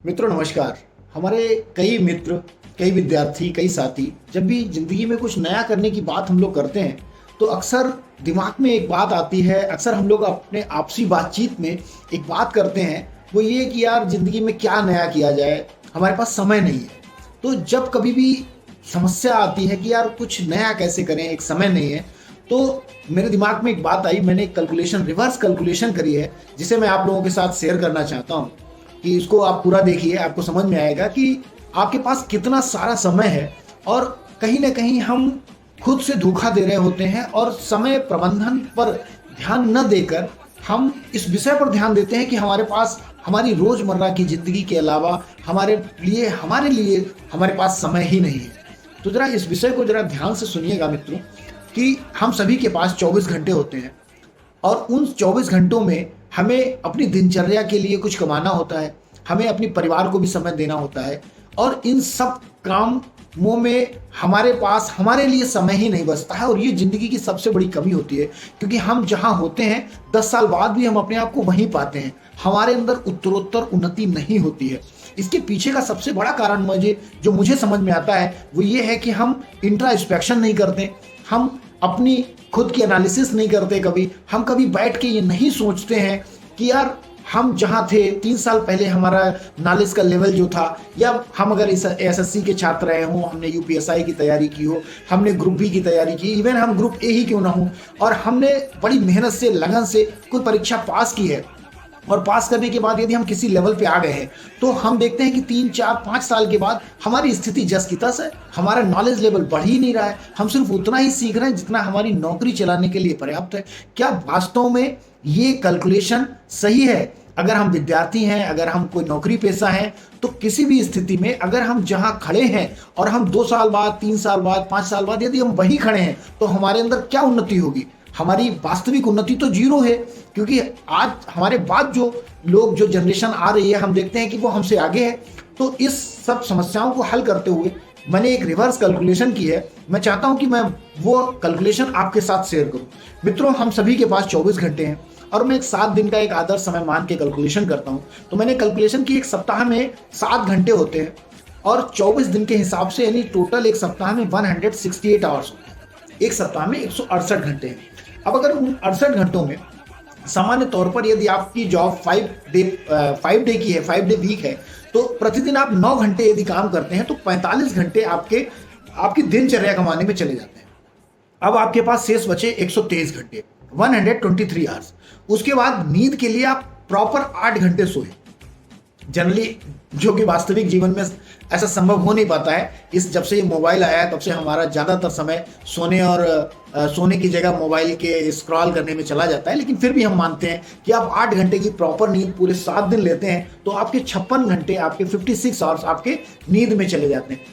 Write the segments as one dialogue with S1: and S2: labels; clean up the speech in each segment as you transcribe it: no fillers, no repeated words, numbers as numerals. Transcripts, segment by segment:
S1: मित्रों नमस्कार। हमारे कई मित्र, कई विद्यार्थी, कई साथी जब भी ज़िंदगी में कुछ नया करने की बात हम लोग करते हैं, तो अक्सर दिमाग में एक बात आती है, अक्सर हम लोग अपने आपसी बातचीत में एक बात करते हैं, वो ये कि यार ज़िंदगी में क्या नया किया जाए, हमारे पास समय नहीं है। तो जब कभी भी समस्या आती है कि यार कुछ नया कैसे करें, एक समय नहीं है, तो मेरे दिमाग में एक बात आई, मैंने एक कैलकुलेशन, रिवर्स कैलकुलेशन करी है, जिसे मैं आप लोगों के साथ शेयर करना चाहता हूँ। कि इसको आप पूरा देखिए, आपको समझ में आएगा कि आपके पास कितना सारा समय है और कहीं न कहीं हम खुद से धोखा दे रहे होते हैं और समय प्रबंधन पर ध्यान न देकर हम इस विषय पर ध्यान देते हैं कि हमारे पास हमारी रोज़मर्रा की ज़िंदगी के अलावा हमारे लिए हमारे पास समय ही नहीं है। तो ज़रा इस विषय को ज़रा ध्यान से सुनिएगा मित्रों, कि हम सभी के पास 24 घंटे होते हैं और उन 24 घंटों में हमें अपनी दिनचर्या के लिए कुछ कमाना होता है, हमें अपने परिवार को भी समय देना होता है और इन सब कामों में हमारे पास हमारे लिए समय ही नहीं बचता है और ये ज़िंदगी की सबसे बड़ी कमी होती है, क्योंकि हम जहाँ होते हैं 10 साल बाद भी हम अपने आप को वहीं पाते हैं, हमारे अंदर उत्तरोत्तर उन्नति नहीं होती है। इसके पीछे का सबसे बड़ा कारण मुझे समझ में आता है वो ये है कि हम इंट्रास्पेक्शन नहीं करते, हम अपनी खुद की एनालिसिस नहीं करते, हम कभी बैठ के ये नहीं सोचते हैं कि यार हम जहाँ थे 3 साल पहले हमारा नॉलेज का लेवल जो था, या हम अगर इस एसएससी के छात्र रहे हों, हमने यूपीएसआई की तैयारी की हो, हमने ग्रुप बी की तैयारी की, इवन हम ग्रुप ए ही क्यों ना हो, और हमने बड़ी मेहनत से लगन से कोई परीक्षा पास की है और पास करने के बाद यदि हम किसी लेवल पे आ गए हैं, तो हम देखते हैं कि 3 4 5 साल के बाद हमारी स्थिति जस की तस है, हमारा नॉलेज लेवल बढ़ ही नहीं रहा है, हम सिर्फ उतना ही सीख रहे हैं जितना हमारी नौकरी चलाने के लिए पर्याप्त है। क्या वास्तव में ये कैलकुलेशन सही है? अगर हम विद्यार्थी हैं, अगर हम कोई नौकरी पेशा हैं, तो किसी भी स्थिति में अगर हम जहाँ खड़े हैं और हम 2 साल बाद, 3 साल बाद, 5 साल बाद यदि हम वहीं खड़े हैं, तो हमारे अंदर क्या उन्नति होगी? हमारी वास्तविक उन्नति तो जीरो है, क्योंकि आज हमारे बाद जो जनरेशन आ रही है, हम देखते हैं कि वो हमसे आगे है। तो इस सब समस्याओं को हल करते हुए मैंने एक रिवर्स कैलकुलेशन की है। मैं चाहता हूं कि मैं वो कैलकुलेशन आपके साथ शेयर करूं। मित्रों, हम सभी के पास 24 घंटे हैं और मैं एक 7 दिन का एक आदर्श समय मान के कैलकुलेशन करता हूं। तो मैंने कैलकुलेशन की, एक सप्ताह में 7 घंटे होते हैं और 24 दिन के हिसाब से, यानी टोटल एक सप्ताह में 168 आवर्स होते हैं। एक सप्ताह में 168 घंटे हैं। अब अगर उन 68 घंटों में सामान्य तौर पर यदि आपकी जॉब 5 डे की है, 5 डे वीक है, तो प्रतिदिन आप 9 घंटे यदि काम करते हैं तो 45 घंटे आपकी दिनचर्या कमाने में चले जाते हैं। अब आपके पास शेष बचे 123 घंटे, 123 आवर्स। उसके बाद नींद के लिए आप प्रॉपर 8 घंटे सोए, जनरली, जो कि वास्तविक जीवन में ऐसा संभव हो नहीं पाता है। जब से ये मोबाइल आया है तब से हमारा ज़्यादातर समय सोने की जगह मोबाइल के स्क्रॉल करने में चला जाता है, लेकिन फिर भी हम मानते हैं कि आप 8 घंटे की प्रॉपर नींद पूरे 7 दिन लेते हैं तो आपके 56 घंटे, आपके 56 आवर्स आपके नींद में चले जाते हैं।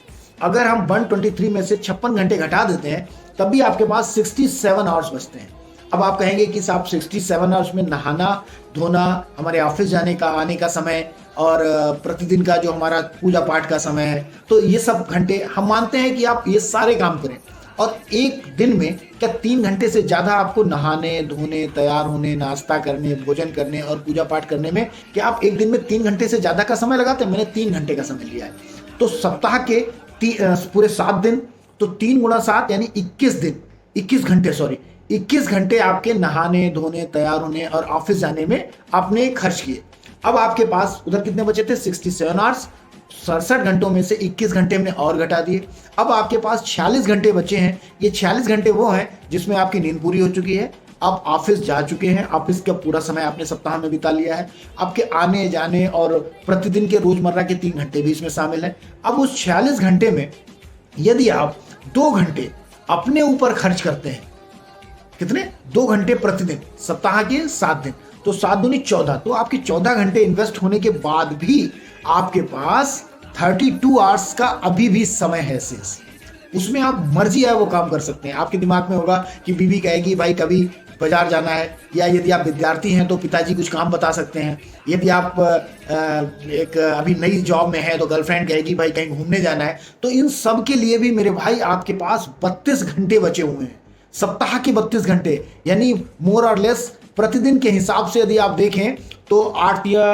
S1: अगर हम 123 में से 56 घंटे घटा देते हैं तब भी आपके पास 67 आवर्स बचते हैं। अब आप कहेंगे कि साहब 67 आवर्स में नहाना धोना, हमारे ऑफिस जाने का, आने का समय और प्रतिदिन का जो हमारा पूजा पाठ का समय है, तो ये सब घंटे हम मानते हैं कि आप ये सारे काम करें, और एक दिन में क्या 3 घंटे से ज़्यादा आपको नहाने धोने, तैयार होने, नाश्ता करने, भोजन करने और पूजा पाठ करने में, क्या आप एक दिन में 3 घंटे से ज़्यादा का समय लगाते हैं? मैंने 3 घंटे का समय लिया है। तो सप्ताह के पूरे 7 दिन, तो 3 गुणा 7 यानी 21 दिन, 21 घंटे आपके नहाने धोने, तैयार होने और ऑफिस जाने में आपने खर्च किए। अब आपके पास उधर कितने बचे थे? 67 आवर्स। 67 घंटों में से 21 घंटे हमने और घटा दिए। अब आपके पास 46 घंटे बचे हैं। ये 46 घंटे वो हैं जिसमें आपकी नींद पूरी हो चुकी है, आप ऑफिस जा चुके हैं, ऑफिस का पूरा समय आपने सप्ताह में बिता लिया है, आपके आने जाने और प्रतिदिन के रोजमर्रा के 3 घंटे भी इसमें शामिल हैं। अब उस 46 घंटे में यदि आप 2 घंटे अपने ऊपर खर्च करते हैं, कितने? 2 घंटे प्रतिदिन, सप्ताह के 7 दिन, तो 7 दूनी 14, तो आपके 14 घंटे इन्वेस्ट होने के बाद भी आपके पास 32 आवर्स का अभी भी समय है शेष। उसमें आप मर्जी है वो काम कर सकते हैं। आपके दिमाग में होगा कि बीवी कहेगी भाई कभी बाजार जाना है, या यदि आप विद्यार्थी हैं तो पिताजी कुछ काम बता सकते हैं, यदि आप एक अभी नई जॉब में है तो गर्लफ्रेंड कहेगी भाई कहीं घूमने जाना है। तो इन सब के लिए भी मेरे भाई आपके पास 32 घंटे बचे हुए हैं, सप्ताह के 32 घंटे, यानी मोर और लेस प्रतिदिन के हिसाब से यदि आप देखें तो 8 या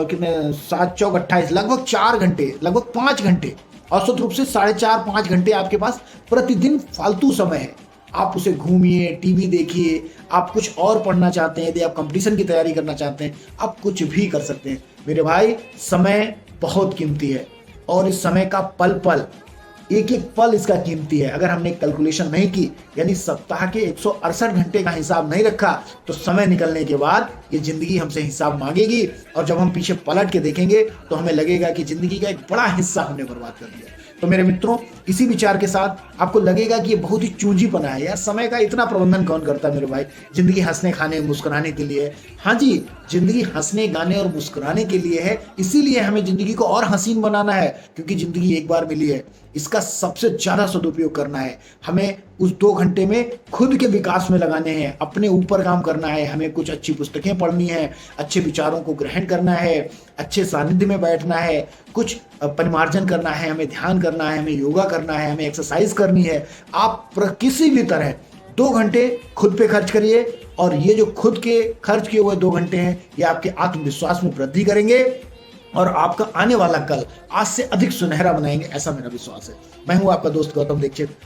S1: कितने 7 चौक 28, लगभग 4 घंटे, लगभग 5 घंटे, औसत रूप से 4.5-5 घंटे आपके पास प्रतिदिन फालतू समय है। आप उसे घूमिए, टीवी देखिए, आप कुछ और पढ़ना चाहते हैं, यदि आप कंपटीशन की तैयारी करना चाहते हैं, आप कुछ भी कर सकते हैं। मेरे भाई, समय बहुत कीमती है और इस समय का पल पल, एक एक पल इसका कीमती है। अगर हमने कैलकुलेशन नहीं की, यानी सप्ताह के 168 घंटे का हिसाब नहीं रखा, तो समय निकलने के बाद ये जिंदगी हमसे हिसाब मांगेगी और जब हम पीछे पलट के देखेंगे तो हमें लगेगा कि जिंदगी का एक बड़ा हिस्सा हमने बर्बाद कर दिया। तो मेरे मित्रों, इसी विचार के साथ आपको लगेगा कि ये बहुत ही चूंजीपना है यार, समय का इतना प्रबंधन कौन करता है मेरे भाई। जिंदगी हंसने खाने मुस्कुराने के लिए है। हाँ जी, जिंदगी हंसने गाने और मुस्कुराने के लिए है, इसीलिए हमें जिंदगी को और हसीन बनाना है, क्योंकि जिंदगी एक बार मिली है, इसका सबसे ज्यादा सदुपयोग करना है। हमें उस 2 घंटे में खुद के विकास में लगाने हैं, अपने ऊपर काम करना है, हमें कुछ अच्छी पुस्तकें पढ़नी है, अच्छे विचारों को ग्रहण करना है, अच्छे सानिध्य में बैठना है, कुछ परिमार्जन करना है, हमें ध्यान करना है, हमें योगा करना है, हमें एक्सरसाइज करनी है। आप किसी भी तरह 2 घंटे खुद पे खर्च करिए और ये जो खुद के खर्च किए हुए 2 घंटे हैं, ये आपके आत्मविश्वास में वृद्धि करेंगे और आपका आने वाला कल आज से अधिक सुनहरा बनाएंगे, ऐसा मेरा विश्वास है। मैं हूं आपका दोस्त गौतम दीक्षित।